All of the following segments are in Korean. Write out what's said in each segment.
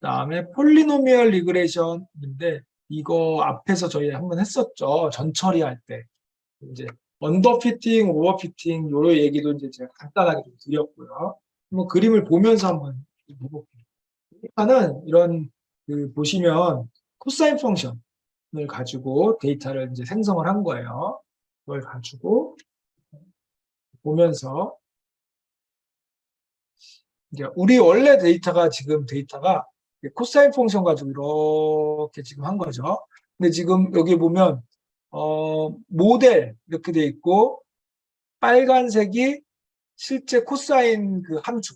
그다음에 폴리노미얼 리그레션인데 이거 앞에서 저희 한번 했었죠. 전 처리할 때. 이제 언더피팅, 오버피팅 요런 얘기도 이제 제가 간단하게 좀 드렸고요. 한번 그림을 보면서 한번 해볼게요. 일단은 이런 보시면 코사인 펑션을 가지고 데이터를 이제 생성을 한 거예요. 그걸 가지고 보면서 이제 우리 원래 데이터가 코사인 펑션 가지고 이렇게 지금 한 거죠. 근데 지금 여기 보면 모델 이렇게 돼 있고 빨간색이 실제 코사인 그 함수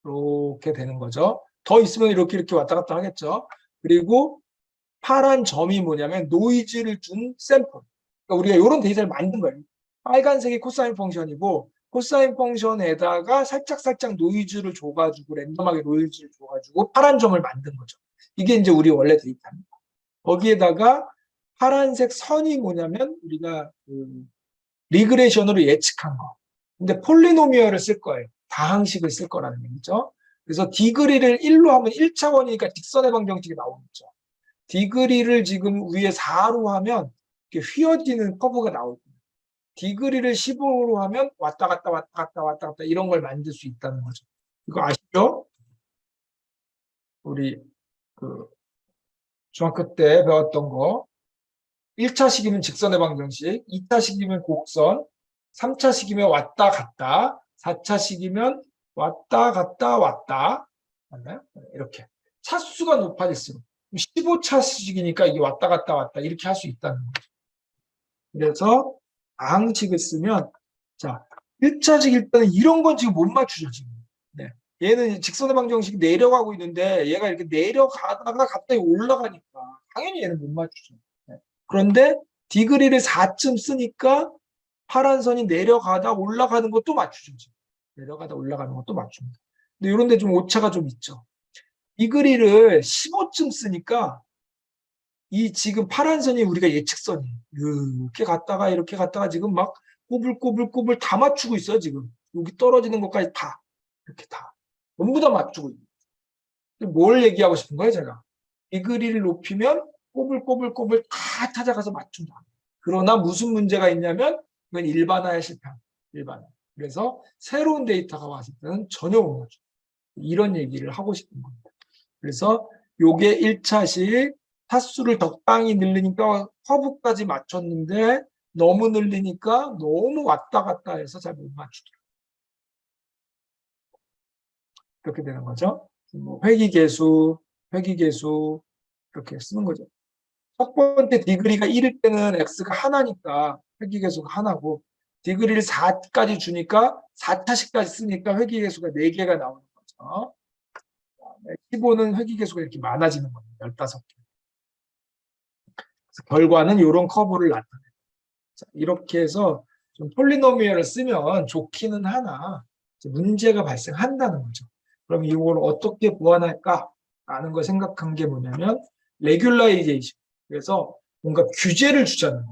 이렇게 되는 거죠. 더 있으면 이렇게 왔다 갔다 하겠죠. 그리고 파란 점이 뭐냐면 노이즈를 준 샘플. 그러니까 우리가 이런 데이터를 만든 거예요. 빨간색이 코사인 펑션이고 코사인 펑션에다가 살짝 노이즈를 줘가지고 랜덤하게 노이즈를 줘가지고 파란 점을 만든 거죠. 이게 이제 우리 원래 데이터입니다. 거기에다가 파란색 선이 뭐냐면 우리가 리그레이션으로 예측한 거. 근데 폴리노미얼을 쓸 거예요. 다항식을 쓸 거라는 얘기죠. 그래서 디그리를 1로 하면 1차원이니까 직선의 방정식이 나오겠죠. 디그리를 지금 위에 4로 하면 이렇게 휘어지는 커브가 나오고 디그리를 15로 하면 왔다 갔다 이런 걸 만들 수 있다는 거죠. 이거 아시죠? 우리 그 중학교 때 배웠던 거 1차식이면 직선의 방정식, 2차식이면 곡선, 3차식이면 왔다 갔다, 4차식이면 왔다 갔다 맞나요? 이렇게 차수가 높아질수록 15차식이니까 이게 왔다 갔다 이렇게 할 수 있다는 거죠. 그래서 다항식을 쓰면 자 1차식 일단은 이런 건 지금 못 맞추죠 지금. 네. 얘는 직선의 방정식이 내려가고 있는데 얘가 이렇게 내려가다가 갑자기 올라가니까 당연히 얘는 못 맞추죠. 네. 그런데 디그리를 4쯤 쓰니까 파란 선이 내려가다 올라가는 것도 맞추죠. 지금. 내려가다 올라가는 것도 맞춥니다. 근데 이런 데 좀 오차가 좀 있죠. 디그리를 15쯤 쓰니까 이 지금 파란 선이 우리가 예측선이에요. 이렇게 갔다가 지금 막 꼬불꼬불 다 맞추고 있어요, 지금. 여기 떨어지는 것까지 다. 이렇게 다. 전부 다 맞추고 있어요. 뭘 얘기하고 싶은 거예요, 제가? 이 그리를 높이면 꼬불꼬불 다 찾아가서 맞춘다. 그러나 무슨 문제가 있냐면 이건 일반화의 실패. 일반화. 그래서 새로운 데이터가 왔을 때는 전혀 못 맞춰. 이런 얘기를 하고 싶은 겁니다. 그래서 요게 1차식 타수를 적당히 늘리니까 커브까지 맞췄는데 너무 늘리니까 너무 왔다 갔다 해서 잘 못 맞추더라고요. 그렇게 되는 거죠. 뭐 회기계수 이렇게 쓰는 거죠. 첫 번째 디그리가 1일 때는 x가 하나니까 회기계수가 하나고 디그리를 4까지 주니까 4차식까지 쓰니까 회기계수가 4개가 나오는 거죠. 15는 회기계수가 이렇게 많아지는 겁니다. 15개. 결과는 이런 커브를 나타내요. 이렇게 해서 좀 폴리노미얼을 쓰면 좋기는 하나 문제가 발생한다는 거죠. 그럼 이걸 어떻게 보완할까라는 걸 생각한 게 뭐냐면 레귤라이제이션. 그래서 뭔가 규제를 주자는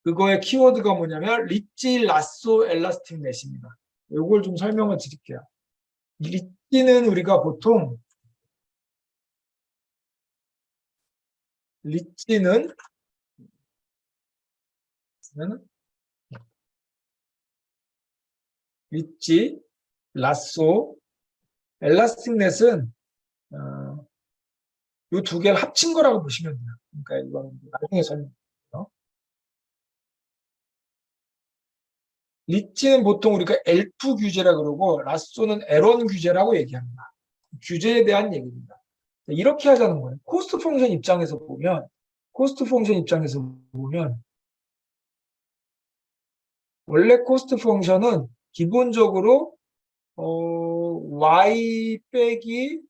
그거의 키워드가 뭐냐면 리치, 라쏘, 엘라스틱 넷입니다. 이걸 좀 설명을 드릴게요. 리치는 우리가 보통 리치는 리치, 라쏘, 엘라스틱 넷은 이 두 개를 합친 거라고 보시면 돼요. 그러니까 이건 나중에 설명해요. 리치는 보통 우리가 L2 규제라 그러고 라쏘는 L1 규제라고 얘기합니다. 규제에 대한 얘기입니다. 이렇게 하자는 거예요. 코스트 펑션 입장에서 보면 원래 코스트 펑션은 기본적으로 y 빼기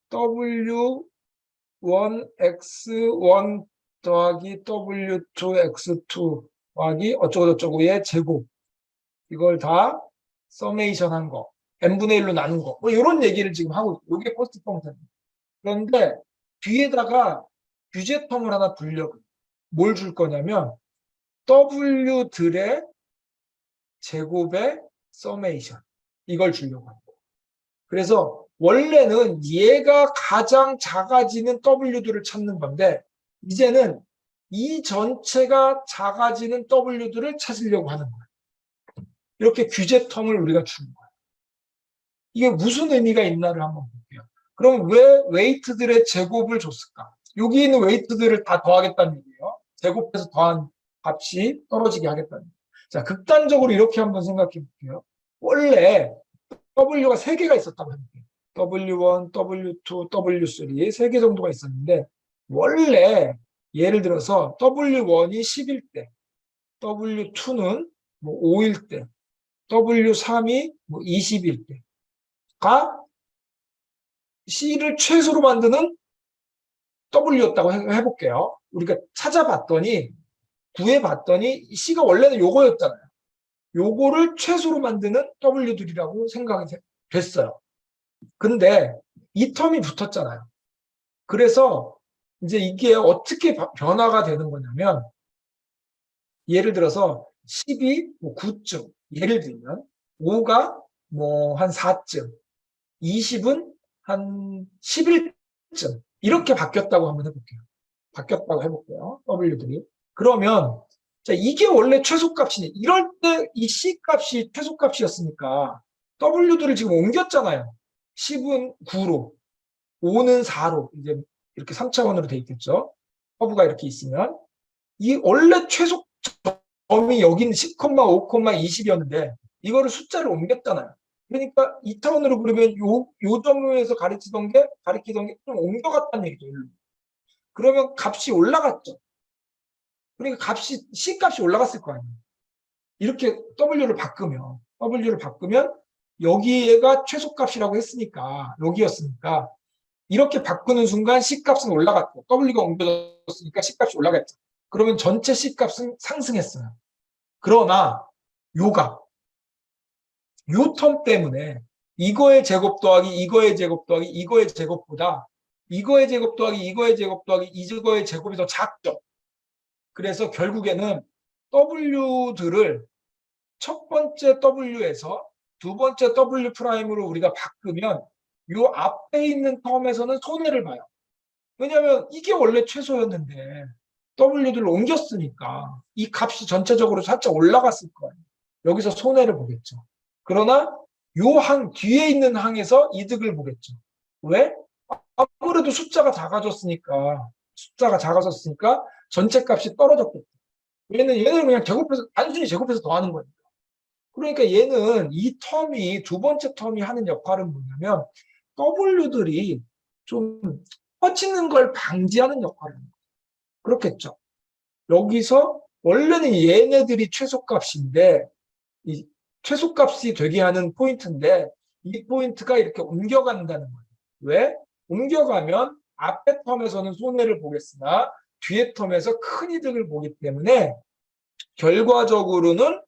w1x1 더하기 w2x2 더하기 어쩌고저쩌고의 제곱 이걸 다 서메이션 한 거 n분의 1로 나눈 거 뭐 이런 얘기를 지금 하고 있어요. 이게 코스트 펑션입니다. 그런데 뒤에다가 규제 텀을 하나 불려고 뭘 줄 거냐면 w들의 제곱의 서메이션 이걸 주려고 합니다. 그래서 원래는 얘가 가장 작아지는 W들을 찾는 건데 이제는 이 전체가 작아지는 W들을 찾으려고 하는 거예요. 이렇게 규제 텀을 우리가 주는 거예요. 이게 무슨 의미가 있나를 한번 볼게요. 그럼 왜 웨이트들의 제곱을 줬을까? 여기 있는 웨이트들을 다 더하겠다는 얘기예요. 제곱해서 더한 값이 떨어지게 하겠다는 얘기예요. 자, 극단적으로 이렇게 한번 생각해 볼게요. 원래 W가 3개가 있었다고 합니다. W1, W2, W3 3개 정도가 있었는데 원래 예를 들어서 W1이 10일 때, W2는 뭐 5일 때, W3이 뭐 20일 때가 C를 최소로 만드는 W였다고 해볼게요. 우리가 찾아봤더니 구해봤더니 C가 원래는 요거였잖아요. 요거를 최소로 만드는 W들이라고 생각이 됐어요. 근데 이 텀이 붙었잖아요. 그래서 이제 이게 어떻게 변화가 되는 거냐면 예를 들어서 10이 뭐 9쯤 예를 들면 5가 뭐 한 4쯤 20은 한 11쯤 이렇게 바뀌었다고 한번 해볼게요. 바뀌었다고 해볼게요. W들이. 그러면 자 이게 원래 최소값이니 이럴 때 이 C값이 최소값이었으니까 W들을 지금 옮겼잖아요. 10은 9로 5는 4로 이제 이렇게 3차원으로 돼 있겠죠. 커브가 이렇게 있으면 이 원래 최소점이 여기는 10,5, 20이었는데 이거를 숫자를 옮겼잖아요. 그러니까 2차원으로 그러면 요 점에서 가리키던 게 좀 옮겨갔다는 얘기죠. 그러면 값이 올라갔죠. 그러니까 C 값이 올라갔을 거 아니에요. 이렇게 W를 바꾸면 여기가 최소값이라고 했으니까 여기였으니까 이렇게 바꾸는 순간 C값은 올라갔고 W가 옮겨졌으니까 C값이 올라갔죠. 그러면 전체 C값은 상승했어요. 그러나 요 텀 때문에 이거의 제곱 더하기 이거의 제곱 더하기 이거의 제곱보다 이거의 제곱 더하기 이거의 제곱 더하기 이거의 제곱이 더 작죠. 그래서 결국에는 W들을 첫 번째 W에서 두 번째 W 프라임으로 우리가 바꾸면 요 앞에 있는 텀에서는 손해를 봐요. 왜냐하면 이게 원래 최소였는데 W들을 옮겼으니까 이 값이 전체적으로 살짝 올라갔을 거예요. 여기서 손해를 보겠죠. 그러나 요 항 뒤에 있는 항에서 이득을 보겠죠. 왜? 아무래도 숫자가 작아졌으니까 전체 값이 떨어졌겠죠. 얘는 그냥 단순히 제곱해서 더하는 거예요. 그러니까 얘는 두 번째 텀이 하는 역할은 뭐냐면 W들이 좀 퍼지는 걸 방지하는 역할을 합니다. 그렇겠죠. 여기서 원래는 얘네들이 최소값인데 이 최소값이 되게 하는 포인트인데 이 포인트가 이렇게 옮겨간다는 거예요. 왜? 옮겨가면 앞에 텀에서는 손해를 보겠으나 뒤에 텀에서 큰 이득을 보기 때문에 결과적으로는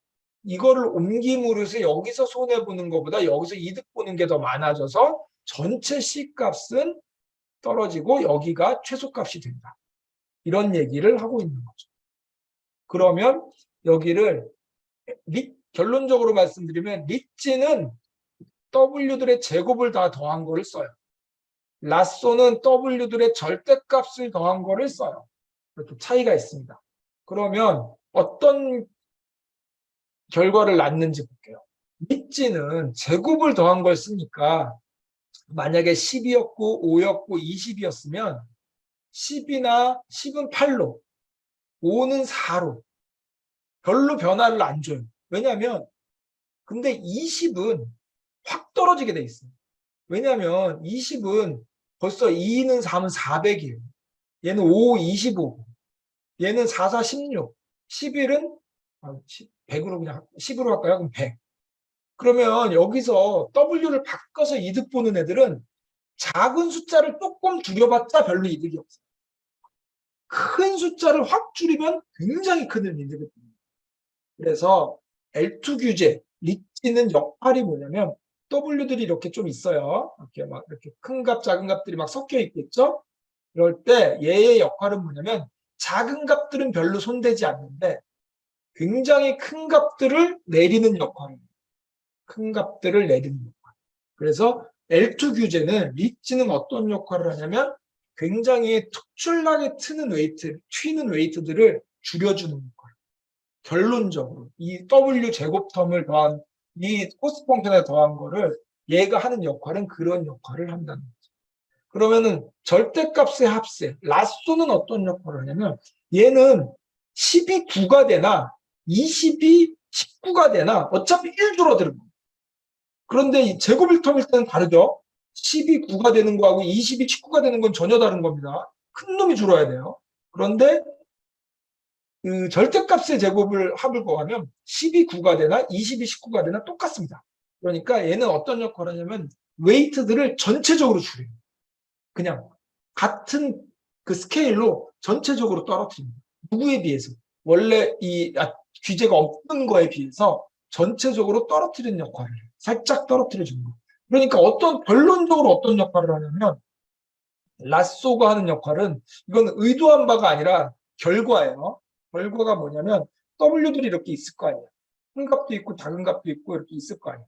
이거를 옮김으로써 여기서 손해보는 것보다 여기서 이득 보는 게 더 많아져서 전체 C값은 떨어지고 여기가 최소값이 된다. 이런 얘기를 하고 있는 거죠. 그러면 여기를 결론적으로 말씀드리면 리치는 W들의 제곱을 다 더한 거를 써요. 라쏘는 W들의 절대값을 더한 거를 써요. 이렇게 차이가 있습니다. 그러면 어떤 결과를 낳는지 볼게요. 리치는 제곱을 더한 걸 쓰니까 만약에 10이었고 5였고 20이었으면 10은 8로 5는 4로 별로 변화를 안 줘요. 왜냐하면 근데 20은 확 떨어지게 돼 있어요. 왜냐하면 20은 벌써 2는 4면 400이에요. 얘는 5, 25. 얘는 4, 4, 16. 11은 100으로 그냥 10으로 할까요? 그럼 100. 그러면 여기서 W를 바꿔서 이득 보는 애들은 작은 숫자를 조금 줄여봤자 별로 이득이 없어요. 큰 숫자를 확 줄이면 굉장히 큰 이득이 됩니다. 그래서 L2 규제, 리치는 역할이 뭐냐면 W들이 이렇게 좀 있어요. 이렇게 큰 값, 작은 값들이 막 섞여 있겠죠? 이럴 때 얘의 역할은 뭐냐면 작은 값들은 별로 손대지 않는데 굉장히 큰 값들을 내리는 역할입니다. 큰 값들을 내리는 역할. 그래서 L2 규제는 리치는 어떤 역할을 하냐면 굉장히 특출나게 튀는 웨이트들을 줄여주는 역할. 결론적으로 이 W 제곱 텀을 더한 이 코스트 펑션에 더한 거를 얘가 하는 역할은 그런 역할을 한다는 거죠. 그러면은 절대값의 합세, 라쏘는 어떤 역할을 하냐면 얘는 10이 9가 되나 20이 19가 되나 어차피 1 줄어드는 거예요. 그런데 이 제곱 1텀일 때는 다르죠. 10이 9가 되는 거하고 20이 19가 되는 건 전혀 다른 겁니다. 큰 놈이 줄어야 돼요. 그런데 그 절대값의 제곱을 합을 거하면 10이 9가 되나 20이 19가 되나 똑같습니다. 그러니까 얘는 어떤 역할을 하냐면 웨이트들을 전체적으로 줄여요. 그냥 같은 그 스케일로 전체적으로 떨어뜨립니다. 누구에 비해서? 원래 이 규제가 없는 거에 비해서 전체적으로 떨어뜨리는 역할을 해요. 살짝 떨어뜨려 주는 거. 그러니까 결론적으로 어떤 역할을 하냐면 라쏘가 하는 역할은 이건 의도한 바가 아니라 결과예요. 결과가 뭐냐면 W들이 이렇게 있을 거 아니에요. 큰 값도 있고 작은 값도 있고 이렇게 있을 거 아니에요.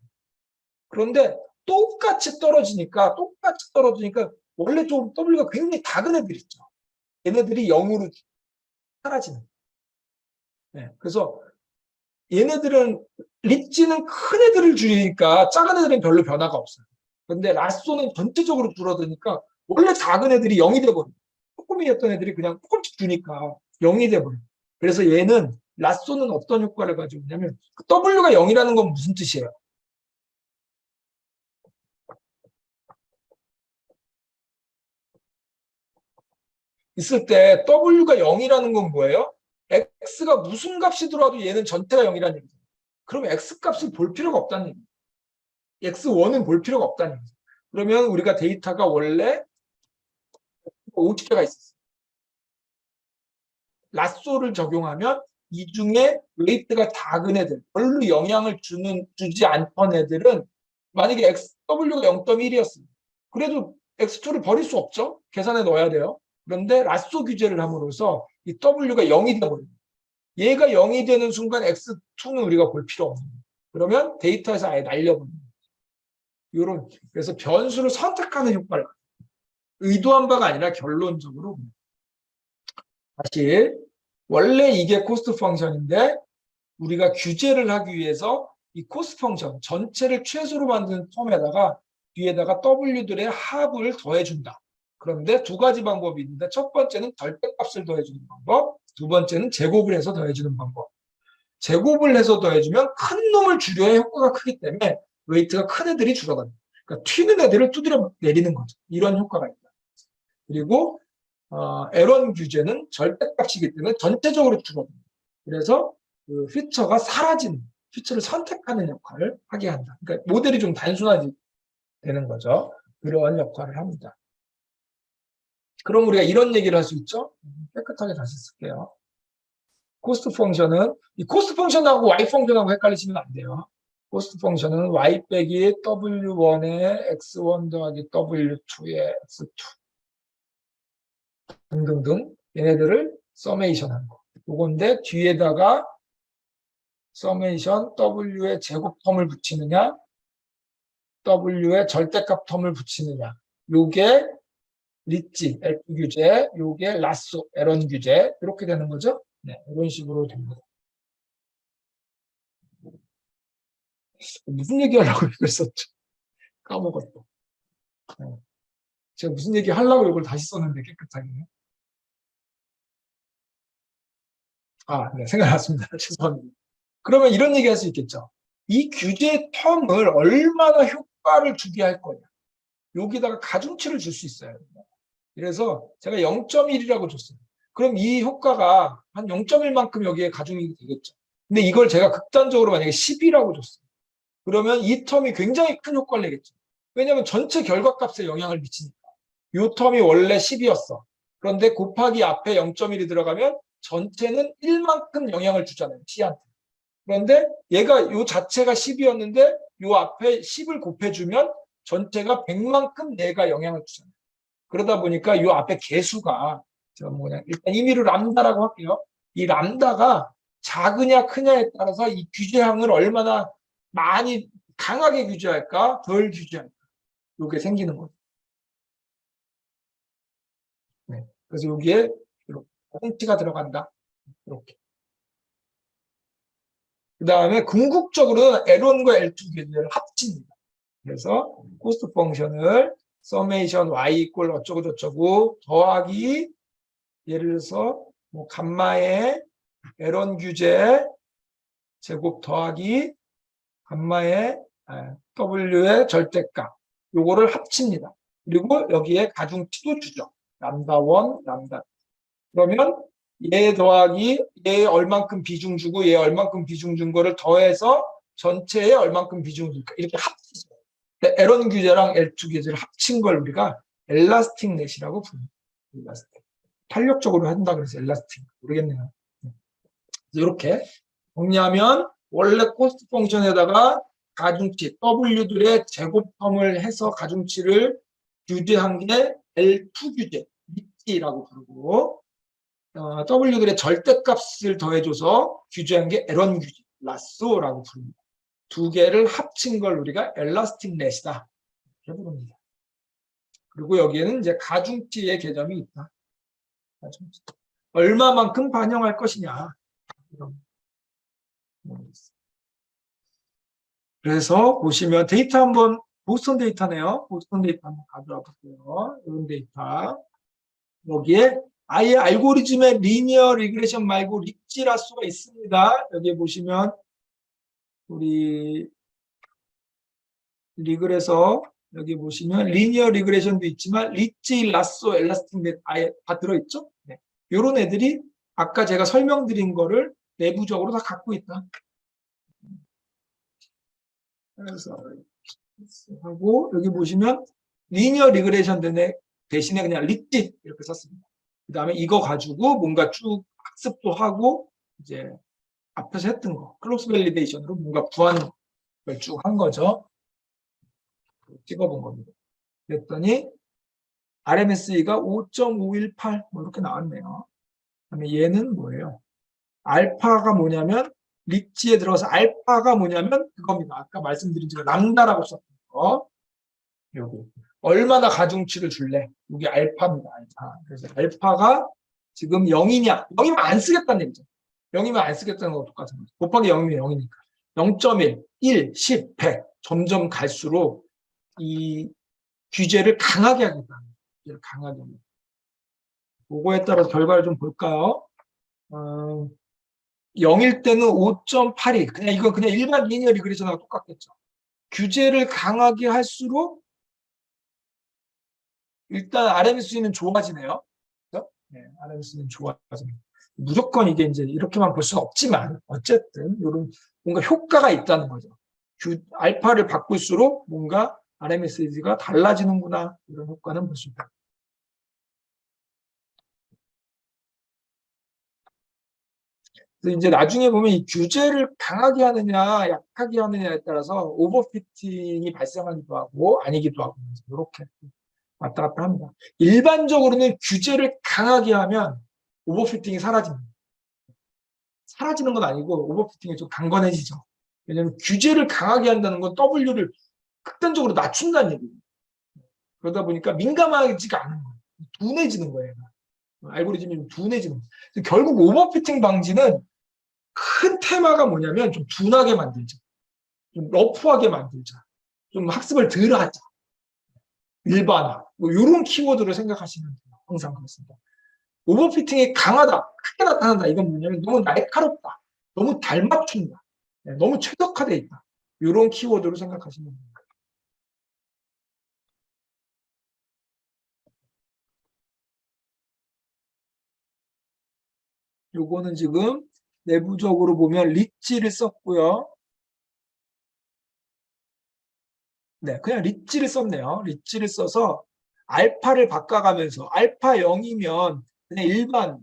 그런데 똑같이 떨어지니까 원래 좀 W가 굉장히 작은 애들 있죠. 얘네들이 0으로 사라지는. 네, 그래서 얘네들은 리치는 큰 애들을 줄이니까 작은 애들은 별로 변화가 없어요. 근데 라쏘는 전체적으로 줄어드니까 원래 작은 애들이 0이 돼버려요. 조금이었던 애들이 그냥 조금씩 주니까 0이 돼버려요. 그래서 얘는 라쏘는 어떤 효과를 가지고 있냐면 W가 0이라는 건 무슨 뜻이에요? 있을 때 W가 0이라는 건 뭐예요? X가 무슨 값이 들어와도 얘는 전체가 0이라는 얘기죠. 그럼 X 값을 볼 필요가 없다는 얘기죠. X1은 볼 필요가 없다는 얘기죠. 그러면 우리가 데이터가 원래 50개가 있었어요. 라쏘를 적용하면 이 중에 웨이트가 작은 애들, 별로 영향을 주지 않던 애들은 만약에 W가 0.1이었어요. 그래도 X2를 버릴 수 없죠. 계산에 넣어야 돼요. 그런데 라쏘 규제를 함으로써 이 W가 0이 되어버립니다. 얘가 0이 되는 순간 X2는 우리가 볼 필요 없는 거예요. 그러면 데이터에서 아예 날려버립니다. 그래서 변수를 선택하는 효과를 의도한 바가 아니라 결론적으로 사실 원래 이게 코스트 펑션인데 우리가 규제를 하기 위해서 이 코스트 펑션 전체를 최소로 만드는 텀에다가 뒤에다가 W들의 합을 더해준다. 그런데 두 가지 방법이 있는데 첫 번째는 절대값을 더해주는 방법, 두 번째는 제곱을 해서 더해주는 방법. 제곱을 해서 더해주면 큰 놈을 줄여야 효과가 크기 때문에 웨이트가 큰 애들이 줄어듭니다. 그러니까 튀는 애들을 두드려 내리는 거죠. 이런 효과가 있다. 그리고 에런 규제는 절대값이기 때문에 전체적으로 줄어듭니다. 그래서 그 피처가 사라지는, 피처를 선택하는 역할을 하게 한다. 그러니까 모델이 좀 단순화되는 거죠. 그러한 역할을 합니다. 그럼 우리가 이런 얘기를 할 수 있죠. 깨끗하게 다시 쓸게요. 코스트 펑션은 이 코스트 펑션하고 y 펑션하고 헷갈리시면 안 돼요. 코스트 펑션은 y 빼기 w1의 x1 더하기 w2의 x2 등등등 얘네들을 서메이션 하는 거. 요건데 뒤에다가 서메이션 w의 제곱 텀을 붙이느냐 w의 절대값 텀을 붙이느냐 요게 리치, F 규제, 요게 라쏘, 에런 규제 이렇게 되는 거죠. 네, 이런 식으로 됩니다. 무슨 얘기하려고 이걸 썼죠? 까먹었어. 네. 제가 무슨 얘기 하려고 이걸 다시 썼는데 깨끗하게. 네, 생각났습니다. 죄송합니다. 그러면 이런 얘기 할 수 있겠죠. 이 규제 텀을 얼마나 효과를 주게 할 거냐. 여기다가 가중치를 줄 수 있어요. 그래서 제가 0.1이라고 줬어요. 그럼 이 효과가 한 0.1만큼 여기에 가중이 되겠죠. 근데 이걸 제가 극단적으로 만약에 10이라고 줬어요. 그러면 이 텀이 굉장히 큰 효과를 내겠죠. 왜냐하면 전체 결과값에 영향을 미치니까. 이 텀이 원래 10이었어. 그런데 곱하기 앞에 0.1이 들어가면 전체는 1만큼 영향을 주잖아요. T한테. 그런데 얘가 이 자체가 10이었는데 이 앞에 10을 곱해주면 전체가 100만큼 얘가 영향을 주잖아요. 그러다 보니까 이 앞에 개수가 일단 임의로 람다라고 할게요. 이 람다가 작으냐 크냐에 따라서 이 규제항을 얼마나 많이 강하게 규제할까 덜 규제할까 이게 생기는 거죠. 네. 그래서 여기에 이렇게 홈티가 들어간다. 이렇게. 그 다음에 궁극적으로는 L1과 L2 계절을 합칩니다. 그래서 코스트 펑션을 서메이션 y 이꼴 어쩌고 저쩌고 더하기 예를 들어서 뭐 감마의 L1 규제 제곱 더하기 감마의 W의 절대값 요거를 합칩니다. 그리고 여기에 가중치도 주죠. 람다 1, 람다 2. 그러면 얘 더하기 얘 얼만큼 비중 주고 얘 얼만큼 비중 준 거를 더해서 전체에 얼만큼 비중 줄까 이렇게 합치죠. L1 규제랑 L2 규제를 합친 걸 우리가 엘라스틱 넷이라고 부릅니다. 엘라스틱. 탄력적으로 한다 그래서 엘라스틱 모르겠네요. 이렇게 정리하면 원래 코스트 펑션에다가 가중치 W들의 제곱텀을 해서 가중치를 규제한 게 L2 규제, 리치라고 부르고 W들의 절대값을 더해줘서 규제한 게 L1 규제, 라쏘라고 부릅니다. 두 개를 합친 걸 우리가 엘라스틱 넷이다. 이렇게 부릅니다. 그리고 여기에는 이제 가중치의 개념이 있다. 가중치. 얼마만큼 반영할 것이냐. 그래서 보시면 데이터 한번 보스턴 데이터네요. 보스턴 데이터 한번 가져와 보세요. 이런 데이터. 여기에 아예 알고리즘의 리니어 리그레션 말고 리치라수가 있습니다. 여기 보시면 우리 리그에서 여기 보시면 리니어 리그레션도 있지만 리치, 라쏘, 엘라스틱 넷 아예 다 들어있죠. 네. 이런 애들이 아까 제가 설명드린 거를 내부적으로 다 갖고 있다. 그래서 하고 여기 보시면 리니어 리그레션 대신에 그냥 리치 이렇게 썼습니다. 그 다음에 이거 가지고 뭔가 쭉 학습도 하고 이제 앞에서 했던 거 클로스 밸리데이션으로 뭔가 구하는 걸 쭉 한 거죠. 찍어본 겁니다. 그랬더니 RMSE가 5.518 뭐 이렇게 나왔네요. 그다음에 얘는 뭐예요? 알파가 뭐냐면 리치에 들어가서 알파가 뭐냐면 그겁니다. 아까 말씀드린 제가 람다라고 썼던 거. 여기 얼마나 가중치를 줄래? 이게 알파입니다. 알파. 그래서 알파가 지금 0이냐? 0이면 안 쓰겠다는 얘기죠. 0이면 안 쓰겠다는 거 똑같은 거죠. 곱하기 0이면 0이니까. 0.1, 1, 10, 100 점점 갈수록 이 규제를 강하게 하겠다는 거죠. 규제를 강하게 하겠다. 그거에 따라 결과를 좀 볼까요? 0일 때는 5.82. 그냥 이건 그냥 일반 리니어 리그레션하고 똑같겠죠. 규제를 강하게 할수록 일단 RMS는 좋아지네요. 그렇죠? 네, RMS는 좋아집니다. 무조건 이게 이제 이렇게만 볼 수는 없지만 어쨌든 이런 뭔가 효과가 있다는 거죠. 알파를 바꿀수록 뭔가 RMS가 달라지는구나 이런 효과는 볼 수 있다. 그래서 이제 나중에 보면 이 규제를 강하게 하느냐 약하게 하느냐에 따라서 오버피팅이 발생하기도 하고 아니기도 하고 이렇게 왔다 갔다 합니다. 일반적으로는 규제를 강하게 하면 오버피팅이 사라집니다. 사라지는 건 아니고 오버피팅이 좀 강건해지죠. 왜냐하면 규제를 강하게 한다는 건 W를 극단적으로 낮춘다는 얘기예요. 그러다 보니까 민감하지가 않은 거예요. 둔해지는 거예요. 알고리즘이 둔해지는 거예요. 결국 오버피팅 방지는 큰 테마가 뭐냐면 좀 둔하게 만들자. 좀 러프하게 만들자. 좀 학습을 덜 하자. 일반화. 뭐 이런 키워드로 생각하시면 돼요. 항상 그렇습니다. 오버피팅이 강하다, 크게 나타난다. 이건 뭐냐면 너무 날카롭다. 너무 잘 맞춘다. 너무 최적화되어 있다. 이런 키워드로 생각하시면 됩니다. 요거는 지금 내부적으로 보면 리치를 썼고요. 네, 그냥 리치를 썼네요. 리치를 써서 알파를 바꿔가면서 알파 0이면 그냥 일반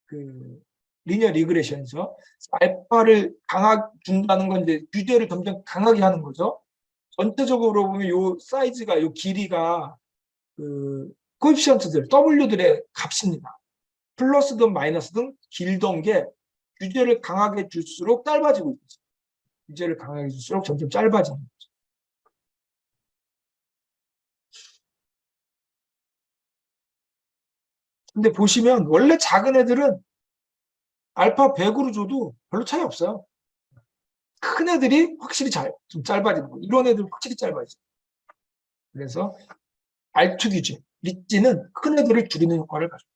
그 리니어 리그레션이죠. 알파를 강하게 준다는 건 이제 규제를 점점 강하게 하는 거죠. 전체적으로 보면 요 사이즈가 요 길이가 그 코에피션트들 W들의 값입니다. 플러스든 마이너스든 길던 게 규제를 강하게 줄수록 짧아지고 있죠. 규제를 강하게 줄수록 점점 짧아지는 거죠. 근데 보시면 원래 작은 애들은 알파 100으로 줘도 별로 차이 없어요. 큰 애들이 확실히 좀 짧아지는 거. 이런 애들 확실히 짧아지죠. 그래서 R2 규제, 리찌는 큰 애들을 줄이는 효과를 가져요.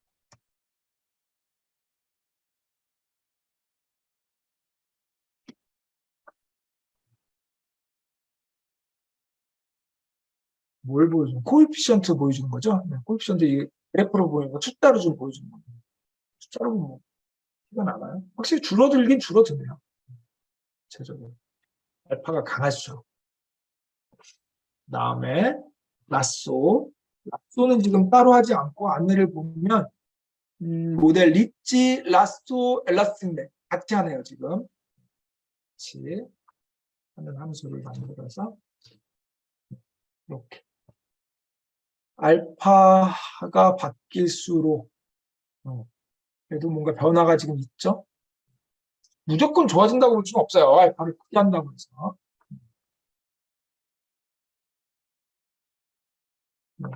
뭘 보여주는? 코에피션트 보여주는 거죠? 네, 코에피션트 이 그래프로 보이는 거, 숫자로 좀 보여주는 거예요. 숫자로 보면 뭐 티가 나나요? 확실히 줄어들긴 줄어드네요. 최적으로. 알파가 강할수록. 다음에 라쏘. 라쏘는 지금 따로 하지 않고 안내를 보면 모델 리치, 라쏘, 엘라스틱 같이 하네요. 지금 같이 하는 함수를 만들어서 이렇게 알파가 바뀔수록 그래도 뭔가 변화가 지금 있죠. 무조건 좋아진다고 볼 수는 없어요. 알파를 크게 한다고 해서.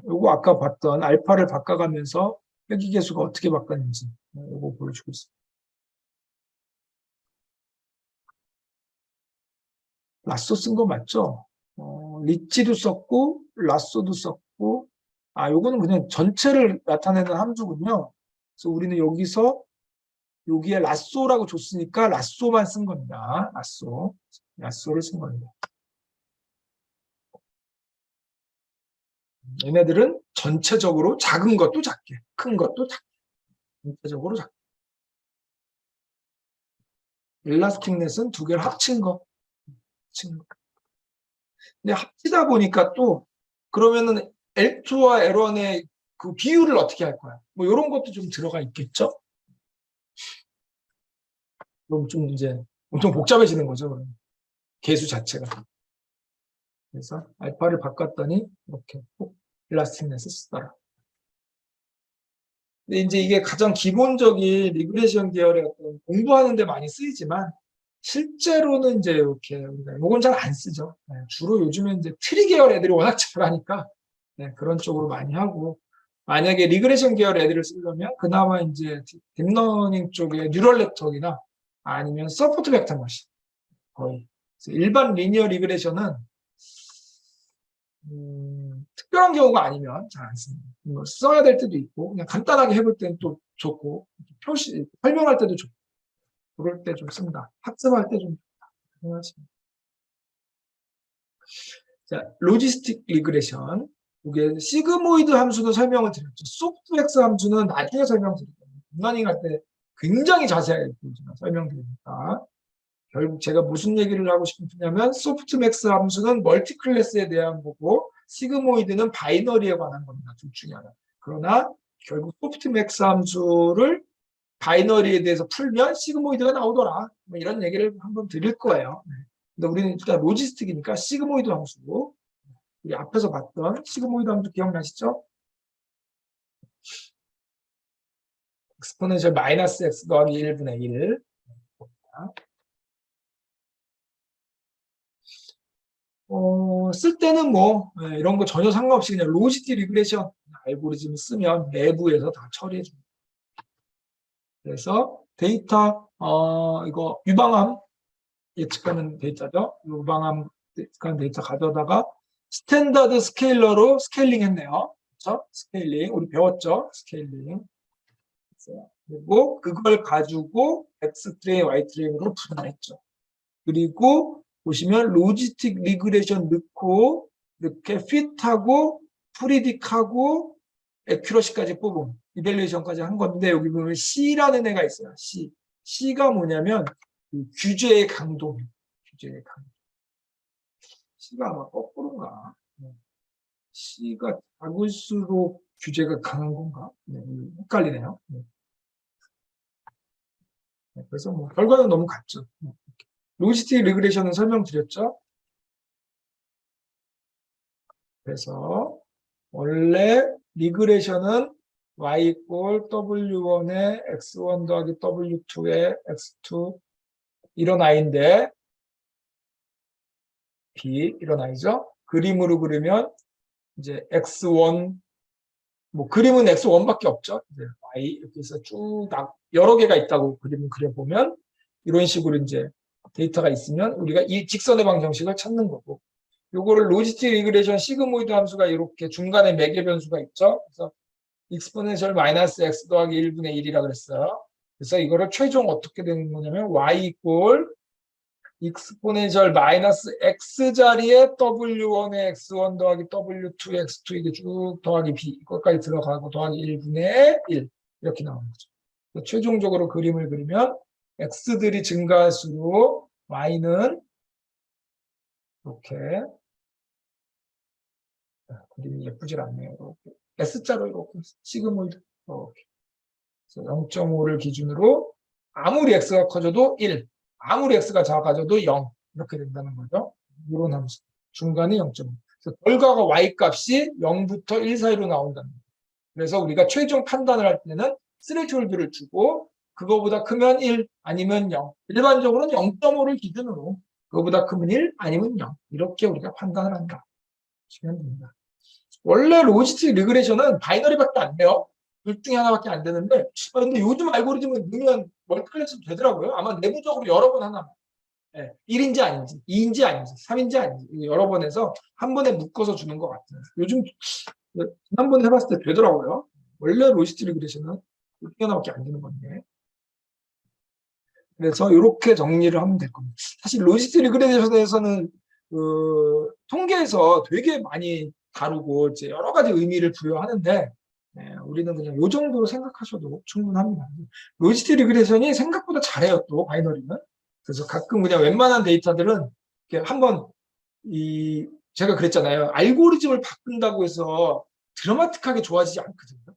요거 아까 봤던 알파를 바꿔가면서 회귀계수가 어떻게 바뀌었는지 요거 보여주고 있습니다. 라쏘 쓴 거 맞죠? 리치도 썼고 라쏘도 썼고 요거는 그냥 전체를 나타내는 함수군요. 그래서 우리는 여기에 라쏘라고 줬으니까 라쏘만 쓴 겁니다. 라쏘를 쓴 겁니다. 얘네들은 전체적으로 작은 것도 작게, 큰 것도 작게, 전체적으로 작게. 일라스틱넷은 두 개를 합친 거. 근데 합치다 보니까 또 그러면은 L2와 L1의 그 비율을 어떻게 할 거야? 뭐 이런 것도 좀 들어가 있겠죠? 그럼 좀 이제 엄청 복잡해지는 거죠. 그럼. 계수 자체가. 그래서 알파를 바꿨더니 이렇게 일라스틱넷을 쓰더라. 근데 이제 이게 가장 기본적인 리그레션 계열의 어떤 공부하는 데 많이 쓰이지만 실제로는 이제 이렇게 우리가 이건 잘 안 쓰죠. 네, 주로 요즘에 이제 트리 계열 애들이 워낙 잘하니까 네, 그런 쪽으로 많이 하고 만약에 리그레션 계열 애들을 쓰려면 그나마 이제 딥러닝 쪽에 뉴럴 네트워크나 아니면 서포트 벡터 머신 거의 일반 리니어 리그레션은 특별한 경우가 아니면 잘 안 씁니다. 써야 될 때도 있고 그냥 간단하게 해볼 때는 또 좋고 표시 설명할 때도 좋고 그럴 때 좀 씁니다. 학습할 때 좀 생각하시면. 자, 로지스틱 리그레션. 이게 시그모이드 함수는 설명을 드렸죠. 소프트엑스 함수는 나중에 설명드릴게요. 딥러닝 할 때 굉장히 자세하게 설명드리니까. 결국 제가 무슨 얘기를 하고 싶으냐면 소프트맥스 함수는 멀티클래스에 대한 거고 시그모이드는 바이너리에 관한 겁니다. 둘 중에 하나. 그러나 결국 소프트맥스 함수를 바이너리에 대해서 풀면 시그모이드가 나오더라. 뭐 이런 얘기를 한번 드릴 거예요. 근데 우리는 일단 로지스틱이니까 시그모이드 함수. 우리 앞에서 봤던 시그모이드 함수 기억나시죠? 엑스포넨셜 마이너스 x 더하기 1분의 1. 쓸 때는 뭐 이런 거 전혀 상관없이 그냥 로지스틱 리그레션 알고리즘을 쓰면 내부에서 다 처리해 줍니다. 그래서 데이터 이거 유방암 예측하는 데이터죠. 유방암 예측하는 데이터 가져다가 스탠다드 스케일러로 스케일링 했네요. 그렇죠? 스케일링 우리 배웠죠? 스케일링. 그리고 그걸 가지고 X 트레인, Y 트레인으로 분할했죠. 그리고 보시면 로지스틱 리그레션 넣고 이렇게 핏하고 프리딕하고 에큐러시까지 뽑은 이밸리에이션까지 한 건데 여기 보면 C라는 애가 있어요. C가 뭐냐면 그 규제의 강도. 규제의 강도. C가 아마 거꾸로인가? C가 작을수록 규제가 강한 건가? 네, 헷갈리네요. 그래서 뭐 결과는 너무 같죠. 로지스틱 리그레션은 설명드렸죠. 그래서 원래 리그레션은 y 이꼴 w1에 x1 더하기 w2에 x2 이런 아이인데 b 이런 아이죠. 그림으로 그리면 이제 x1 뭐 그림은 x1밖에 없죠. 이제 y 이렇게 해서 쭉 여러 개가 있다고 그림을 그려보면 이런 식으로 이제 데이터가 있으면 우리가 이 직선의 방정식을 찾는 거고, 요거를 로지스틱 리그레션 시그모이드 함수가 이렇게 중간에 매개 변수가 있죠. 그래서 익스포넨셜 마이너스 x 더하기 1분의 1이라 그랬어요. 그래서 이거를 최종 어떻게 되는 거냐면 y 이꼴 익스포넨셜 마이너스 x 자리에 w1의 x1 더하기 w2 x2 이게 쭉 더하기 b 이것까지 들어가고 더하기 1분의 1 이렇게 나오는 거죠. 최종적으로 그림을 그리면 x들이 증가할수록 y는 이렇게 그림이 예쁘질 않네요. 이렇게 S자로 이렇게 시그모이드 이렇게 0.5를 기준으로 아무리 x가 커져도 1, 아무리 x가 작아져도 0 이렇게 된다는 거죠. 이런 함수 중간에 0.5. 그래서 결과가 y 값이 0부터 1 사이로 나온다는 거예요. 그래서 우리가 최종 판단을 할 때는 스레이트홀드를 주고 그거보다 크면 1 아니면 0. 일반적으로는 0.5를 기준으로 그거보다 크면 1 아니면 0 이렇게 우리가 판단을 한다. 보시면 됩니다. 원래 로지스틱 리그레션은 바이너리밖에 안 돼요. 둘 중에 하나밖에 안 되는데, 근데 요즘 알고리즘은 넣으면 멀티플렉스도 되더라고요. 아마 내부적으로 여러 번 하나. 1인지 아닌지, 2인지 아닌지, 3인지 아닌지, 여러 번 해서 한 번에 묶어서 주는 것 같아요. 요즘 한 번 해봤을 때 되더라고요. 원래 로지스틱 리그레션은 둘 중에 하나밖에 안 되는 건데. 그래서 이렇게 정리를 하면 될 겁니다. 사실 로지스틱 리그레션에서는 통계에서 되게 많이 다루고 이제 여러 가지 의미를 부여하는데 우리는 그냥 이 정도로 생각하셔도 충분합니다. 로지스틱 리그레션이 생각보다 잘해요. 또 바이너리는. 그래서 가끔 그냥 웬만한 데이터들은 한번 제가 그랬잖아요. 알고리즘을 바꾼다고 해서 드라마틱하게 좋아지지 않거든요.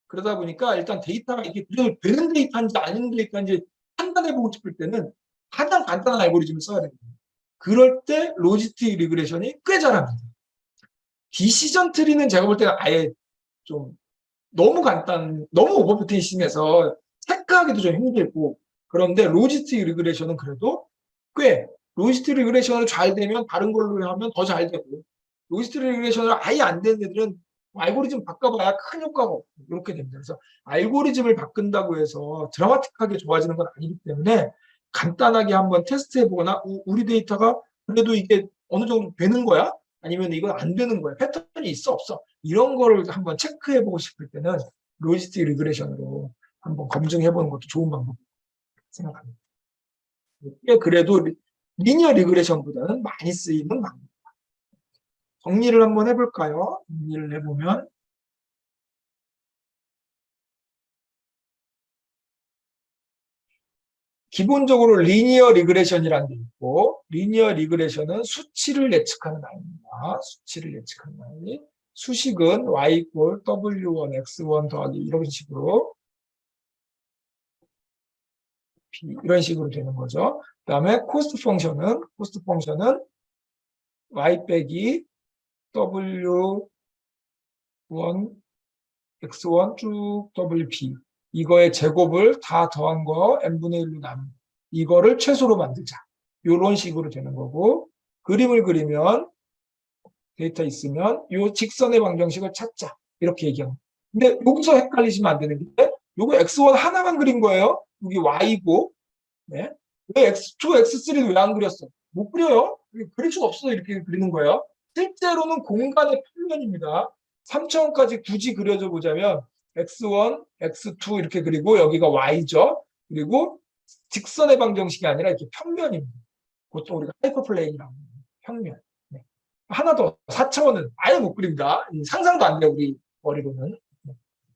그러다 보니까 일단 데이터가 이게 되는 데이터인지 아닌 데이터인지 판단해보고 싶을 때는 가장 간단한 알고리즘을 써야 됩니다. 그럴 때 로지스틱 리그레션이 꽤 잘합니다. 디시전 트리는 제가 볼 때는 아예 좀 너무 너무 오버피팅이 심해서 체크하기도 좀 힘들고, 그런데 로지스틱 리그레션은 그래도 꽤 로지스틱 리그레션을 잘 되면 다른 걸로 하면 더 잘 되고, 로지스틱 리그레션을 아예 안 되는 애들은 알고리즘 바꿔봐야 큰 효과가 없고 이렇게 됩니다. 그래서 알고리즘을 바꾼다고 해서 드라마틱하게 좋아지는 건 아니기 때문에 간단하게 한번 테스트해보거나 우리 데이터가 그래도 이게 어느 정도 되는 거야? 아니면 이건 안 되는 거야? 패턴이 있어 없어? 이런 거를 한번 체크해보고 싶을 때는 로지스틱 리그레션으로 한번 검증해보는 것도 좋은 방법 생각합니다. 이게 그래도 리니어 리그레션보다는 많이 쓰이는 방법. 정리를 한번 해볼까요? 정리를 해보면 기본적으로 리니어 리그레션이라는 게 있고, 리니어 리그레션은 수치를 예측하는 아이입니다. 수치를 예측하는 아이. 수식은 y 이꼴 w1 x1 더하기 이런 식으로 이런 식으로 되는 거죠. 그 다음에 코스트 펑션은 y 빼기 w1 x1 쭉 wp 이거의 제곱을 다 더한 거 n분의 1로 나눈 이거를 최소로 만들자. 이런 식으로 되는 거고, 그림을 그리면 데이터 있으면 이 직선의 방정식을 찾자. 이렇게 얘기합니다. 근데 여기서 헷갈리시면 안 되는 게 요거 x1 하나만 그린 거예요. 여기 y고 네. 왜 x2, x3는 왜 안 그렸어? 못 그려요. 그릴 수가 없어서 이렇게 그리는 거예요. 실제로는 공간의 평면입니다. 3차원까지 굳이 그려줘 보자면 x1, x2 이렇게 그리고 여기가 y죠. 그리고 직선의 방정식이 아니라 이렇게 평면입니다. 보통 우리가 하이퍼플레인이라고 합니다. 평면. 네. 하나 더 4차원은 아예 못 그립니다. 상상도 안 돼요. 우리 머리로는.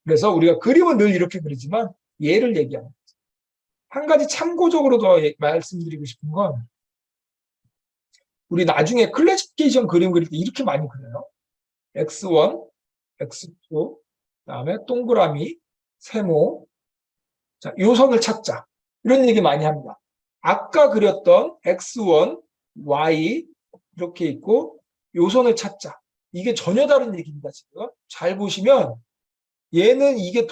그래서 우리가 그림은 늘 이렇게 그리지만 얘를 얘기합니다. 한 가지 참고적으로 더 말씀드리고 싶은 건 우리 나중에 클래시피케이션 그림 그릴 때 이렇게 많이 그려요. x1, x2, 그다음에 동그라미, 세모. 자, 요 선을 찾자. 이런 얘기 많이 합니다. 아까 그렸던 x1, y 이렇게 있고 요 선을 찾자. 이게 전혀 다른 얘기입니다. 지금 잘 보시면 얘는 이게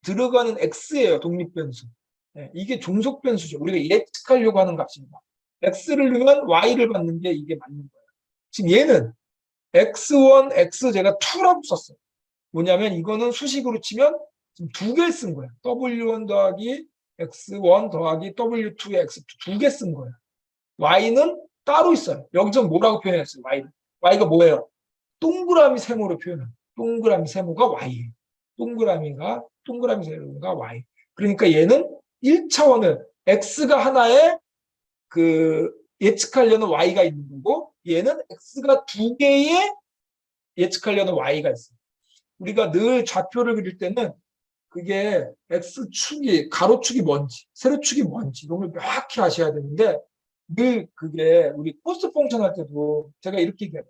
들어가는 x예요. 독립변수. 네, 이게 종속변수죠. 우리가 예측하려고 하는 값입니다. x를 넣으면 y를 받는 게 이게 맞는 거예요. 지금 얘는 x1, x 제가 2라고 썼어요. 뭐냐면 이거는 수식으로 치면 지금 두 개를 쓴 거야. W1 더하기 X1 더하기 W2의 X2 두 개 쓴 거야. Y는 따로 있어요. 여기서 뭐라고 표현했어요? Y는. Y가 뭐예요? 동그라미 세모로 표현해요. 동그라미 세모가 Y예요. 동그라미 세모가 Y. 그러니까 얘는 1차원을 X가 하나에 그 예측하려는 Y가 있는 거고 얘는 X가 두 개의 예측하려는 Y가 있어요. 우리가 늘 좌표를 그릴 때는 그게 X축이, 가로축이 뭔지, 세로축이 뭔지 이런 걸 명확히 아셔야 되는데 늘 그게 우리 코스트 펑션 할 때도 제가 이렇게 얘기해요.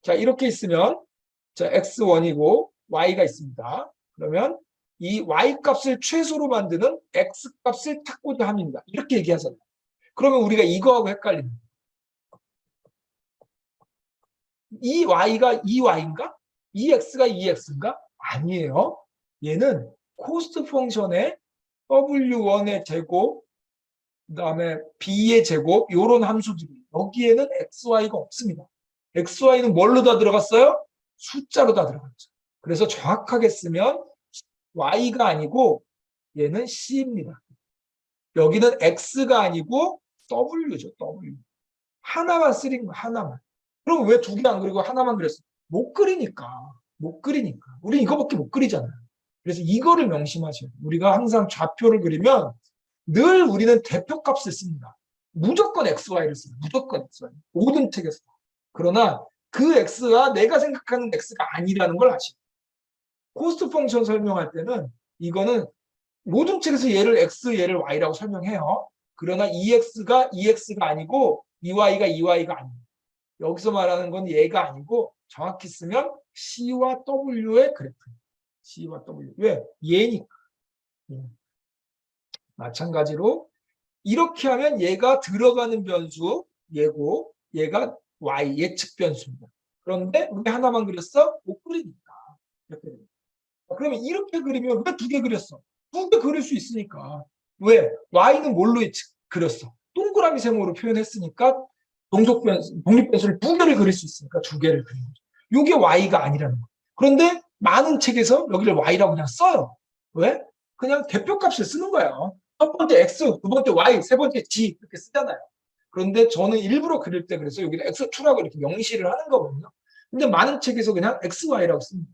자, 이렇게 있으면 자, X1이고 Y가 있습니다. 그러면 이 Y 값을 최소로 만드는 X 값을 찾고자 합니다. 이렇게 얘기하잖아요. 그러면 우리가 이거하고 헷갈리는 거예요. 이 Y가 이 Y인가? 이 X가 이 X인가? 아니에요. 얘는 코스트 펑션의 W1의 제곱, 그 다음에 B의 제곱, 요런 함수들이 여기에는 XY가 없습니다. XY는 뭘로 다 들어갔어요? 숫자로 다 들어갔죠. 그래서 정확하게 쓰면 Y가 아니고 얘는 C입니다. 여기는 X가 아니고 W죠. W. 하나만 쓰린 거 하나만. 그럼 왜 두 개 안 그리고 하나만 그렸어? 못 그리니까. 못 그리니까. 우리 이거밖에 못 그리잖아요. 그래서 이거를 명심하셔야 돼요. 우리가 항상 좌표를 그리면 늘 우리는 대표값을 씁니다. 무조건 XY를 써요. 무조건 XY. 모든 책에서. 그러나 그 X가 내가 생각하는 X가 아니라는 걸 아시죠. 코스트 펑션 설명할 때는 이거는 모든 책에서 얘를 X, 얘를 Y라고 설명해요. 그러나 EX가 EX가 아니고 EY가 EY가 아닙니다. 여기서 말하는 건 얘가 아니고 정확히 쓰면 C와 W의 그래프. C와 W. 왜? 얘니까. 마찬가지로 이렇게 하면 얘가 들어가는 변수 얘고 얘가 Y 예측 변수입니다. 그런데 우리 하나만 그렸어? 못 그리니까. 이렇게 됩니다. 그러면 이렇게 그리면 왜 두 개 그렸어? 두 개 그릴 수 있으니까. 왜? Y는 뭘로 예측 그렸어? 동그라미 세모로 표현했으니까 동속 변수, 독립 변수를 두 개를 그릴 수 있으니까 두 개를 그린 거죠. 이게 Y가 아니라는 거. 그런데 많은 책에서 여기를 Y라고 그냥 써요. 왜? 그냥 대표값을 쓰는 거예요. 첫 번째 X, 두 번째 Y, 세 번째 G 이렇게 쓰잖아요. 그런데 저는 일부러 그릴 때 그래서 여기는 X2라고 이렇게 명시를 하는 거거든요. 근데 많은 책에서 그냥 XY라고 씁니다.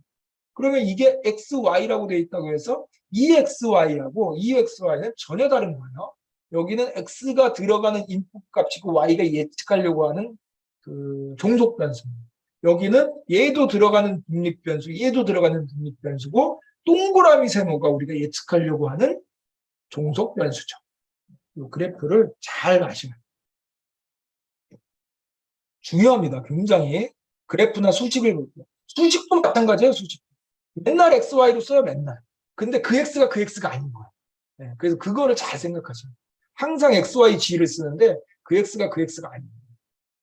그러면 이게 XY라고 되어 있다고 해서 EXY하고 EXY는 전혀 다른 거예요. 여기는 X가 들어가는 인풋 값이고 Y가 예측하려고 하는 그 종속 변수입니다. 여기는 얘도 들어가는 독립 변수, 얘도 들어가는 독립 변수고 동그라미 세모가 우리가 예측하려고 하는 종속 변수죠. 이 그래프를 잘 아셔야 돼요. 중요합니다. 굉장히. 그래프나 수식을 볼 때. 수식도 마찬가지예요. 수식. 맨날 XY로 써요. 맨날. 근데 그 X가 그 X가 아닌 거예요. 네, 그래서 그거를 잘 생각하셔야 돼요. 항상 XY, G를 쓰는데 그 X가 그 X가 아니에요.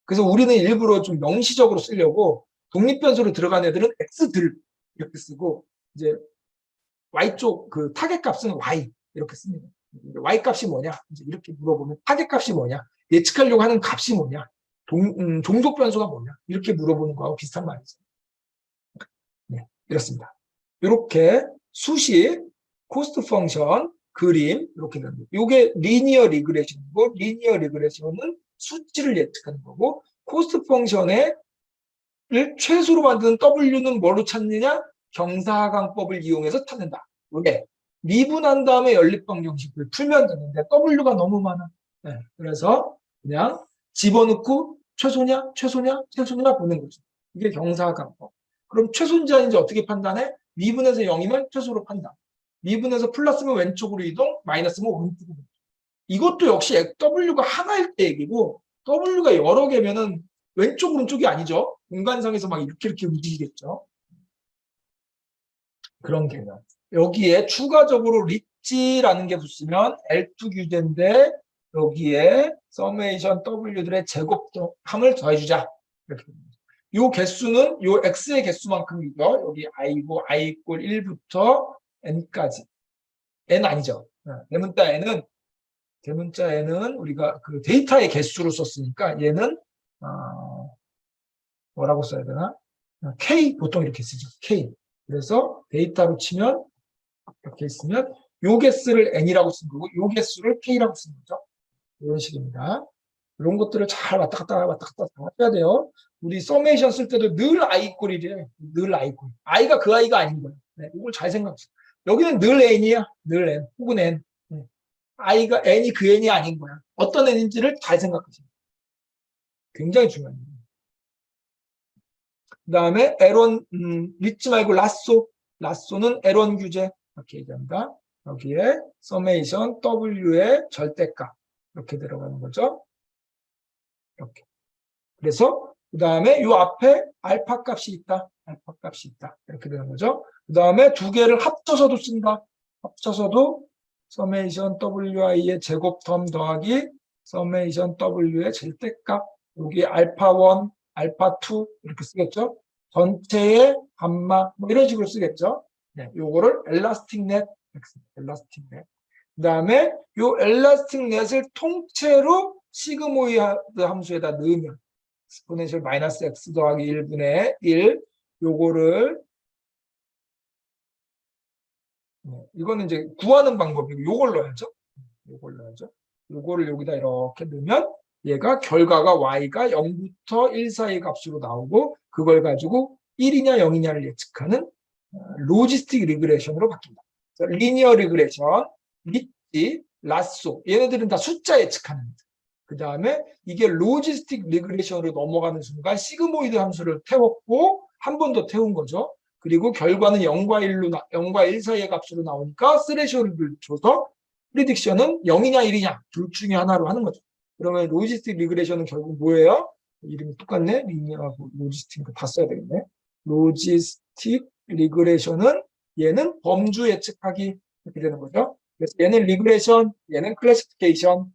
그래서 우리는 일부러 좀 명시적으로 쓰려고 독립변수로 들어간 애들은 X들 이렇게 쓰고 이제 Y쪽 그 타겟 값은 Y 이렇게 씁니다. Y 값이 뭐냐? 이제 이렇게 물어보면 타겟 값이 뭐냐? 예측하려고 하는 값이 뭐냐? 종속 변수가 뭐냐? 이렇게 물어보는 거하고 비슷한 말이죠. 네, 이렇습니다. 이렇게 수식, 코스트 펑션, 그림 이렇게 됩니다. 이게 리니어 리그레션이고 리니어 리그레션은 수치를 예측하는 거고 코스트 펑션의 최소로 만드는 W는 뭐로 찾느냐? 경사하강법을 이용해서 찾는다. 왜? 미분한 다음에 연립방정식을 풀면 되는데 W가 너무 많아. 네, 그래서 그냥 집어넣고 최소냐 보는 거죠. 이게 경사하강법. 그럼 최소인지 아닌지 어떻게 판단해? 미분에서 0이면 최소로 판단. 미분에서 플러스면 왼쪽으로 이동, 마이너스면 오른쪽으로 이동. 이것도 역시 W가 하나일 때 얘기고 W가 여러 개면은 왼쪽 오른쪽이 아니죠. 공간상에서 막 이렇게 움직이겠죠. 그런 개념. 여기에 추가적으로 리치라는 게 붙으면 L2 규제인데 여기에 서메이션 W들의 제곱함을 더해주자. 이렇게 됩니다. 요 개수는 요 X의 개수만큼이죠. 여기 I고 I 이꼴 1부터 N까지. N 아니죠. 대문자 N은 우리가 그 데이터의 개수로 썼으니까 얘는 뭐라고 써야 되나? K 보통 이렇게 쓰죠. K. 그래서 데이터로 치면 이렇게 있으면 요 개수를 n이라고 쓴 거고 요 개수를 k라고 쓴 거죠. 이런 식입니다. 이런 것들을 잘 왔다 갔다 해야 돼요. 우리 서메이션 쓸 때도 늘 i 꼴이래. 늘 i 꼴. i가 그 i가 아닌 거예요. 네, 이걸 잘 생각하세요. 여기는 늘 n이야. 늘 n 혹은 n. 네. i가 n이 그 n이 아닌 거야. 어떤 n인지를 잘 생각하세요. 굉장히 중요합니다. 그 다음에 에론 리치 말고 라쏘는 에론 규제 이렇게 얘기합니다. 여기에 서메이션 w의 절대값 이렇게 들어가는 거죠. 이렇게. 그래서 그 다음에 이 앞에 알파 값이 있다. 알파 값이 있다. 이렇게 되는 거죠. 그 다음에 두 개를 합쳐서도 쓴다. 합쳐서도 서메이션 wi의 제곱 텀 더하기 서메이션 w의 절대값. 여기 알파 1, 알파 2 이렇게 쓰겠죠. 전체의 감마 뭐 이런 식으로 쓰겠죠. 네, 요거를 엘라스틱 넷. 엘라스틱 넷. 그 다음에 요 엘라스틱 넷을 통째로 시그모이드 함수에다 넣으면 exponential 마이너스 x 더하기 1분의 1 요거를 이거는 이제 구하는 방법이고 요걸 넣어야죠. 요거를 여기다 이렇게 넣으면 얘가 결과가 y가 0부터 1 사이 값으로 나오고 그걸 가지고 1이냐 0이냐를 예측하는 로지스틱 리그레션으로 바뀐다. 리니어 리그레션, 리치, 라쏘 얘네들은 다 숫자 예측하는 거죠. 그 다음에 이게 로지스틱 리그레션으로 넘어가는 순간 시그모이드 함수를 태웠고 한 번 더 태운 거죠. 그리고 결과는 0과 1 사이의 값으로 나오니까 스레시오를 줘서 프리딕션은 0이냐 1이냐 둘 중에 하나로 하는 거죠. 그러면 로지스틱 리그레션은 결국 뭐예요? 이름이 똑같네. 리니어하고 로지스틱 다 써야 되겠네. 로지스틱 리그레션은 얘는 범주 예측하기 이렇게 되는 거죠. 그래서 얘는 리그레션, 얘는 클래시피케이션